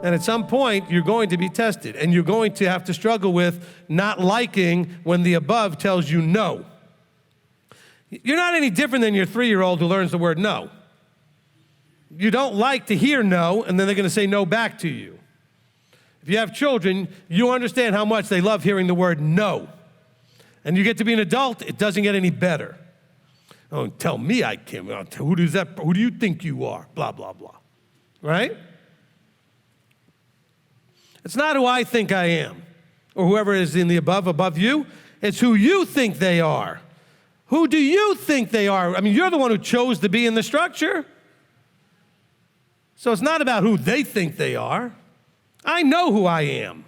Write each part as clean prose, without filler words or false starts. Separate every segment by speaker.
Speaker 1: And at some point, you're going to be tested, and you're going to have to struggle with not liking when the above tells you no. You're not any different than your 3-year-old who learns the word no. You don't like to hear no, and then they're going to say no back to you. If you have children, you understand how much they love hearing the word no. And you get to be an adult, it doesn't get any better. Oh, tell me I can't. Who do you think you are? Blah, blah, blah. Right? It's not who I think I am, or whoever is in the above you. It's who you think they are. Who do you think they are? I mean, you're the one who chose to be in the structure. So it's not about who they think they are. I know who I am.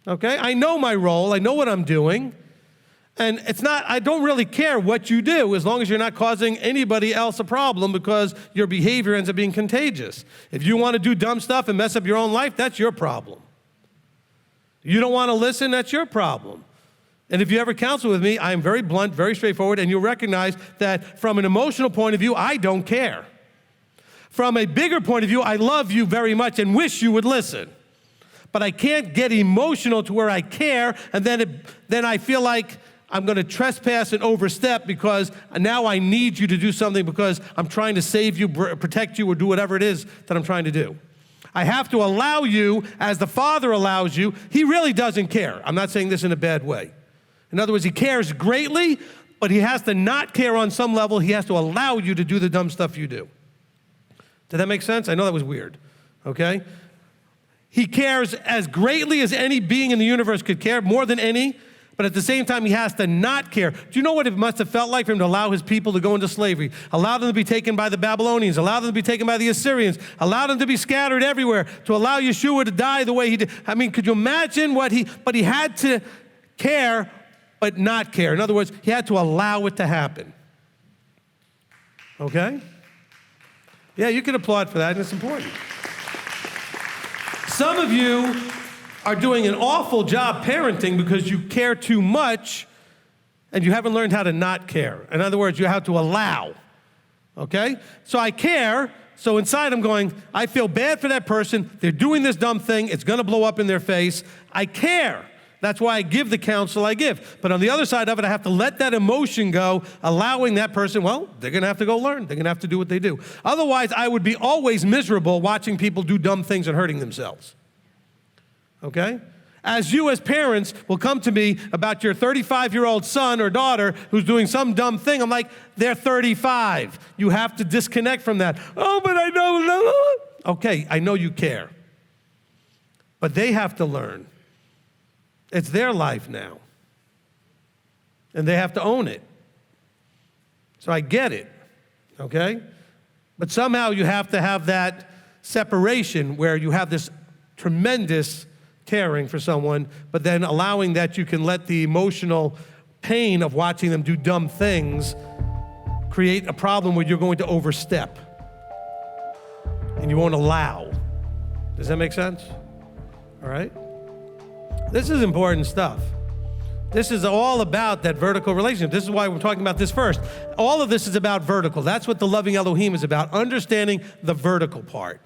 Speaker 1: Okay? I know my role. I know what I'm doing. And I don't really care what you do as long as you're not causing anybody else a problem because your behavior ends up being contagious. If you want to do dumb stuff and mess up your own life, that's your problem. You don't want to listen, that's your problem. And if you ever counsel with me, I am very blunt, very straightforward, and you'll recognize that from an emotional point of view, I don't care. From a bigger point of view, I love you very much and wish you would listen. But I can't get emotional to where I care, and then I feel like I'm going to trespass and overstep because now I need you to do something because I'm trying to save you, protect you, or do whatever it is that I'm trying to do. I have to allow you as the Father allows you. He really doesn't care. I'm not saying this in a bad way. In other words, he cares greatly, but he has to not care on some level. He has to allow you to do the dumb stuff you do. Did that make sense? I know that was weird, okay? He cares as greatly as any being in the universe could care, more than any. But at the same time, he has to not care. Do you know what it must have felt like for him to allow his people to go into slavery, allow them to be taken by the Babylonians, allow them to be taken by the Assyrians, allow them to be scattered everywhere, to allow Yeshua to die the way he did? I mean, could you imagine but he had to care, but not care. In other words, he had to allow it to happen. Okay? Yeah, you can applaud for that, and it's important. Some of you are doing an awful job parenting because you care too much and you haven't learned how to not care. In other words, you have to allow, okay? So I care, so inside I'm going, I feel bad for that person. They're doing this dumb thing. It's going to blow up in their face. I care. That's why I give the counsel I give. But on the other side of it, I have to let that emotion go, allowing that person, well, they're going to have to go learn. They're going to have to do what they do. Otherwise, I would be always miserable watching people do dumb things and hurting themselves. Okay? As you as parents will come to me about your 35-year-old son or daughter who's doing some dumb thing, I'm like, they're 35. You have to disconnect from that. Oh, but I know. Okay, I know you care. But they have to learn. It's their life now. And they have to own it. So I get it, okay? But somehow you have to have that separation where you have this tremendous caring for someone, but then allowing that you can let the emotional pain of watching them do dumb things create a problem where you're going to overstep and you won't allow. Does that make sense? All right? This is important stuff. This is all about that vertical relationship. This is why we're talking about this first. All of this is about vertical. That's what the loving Elohim is about, understanding the vertical part.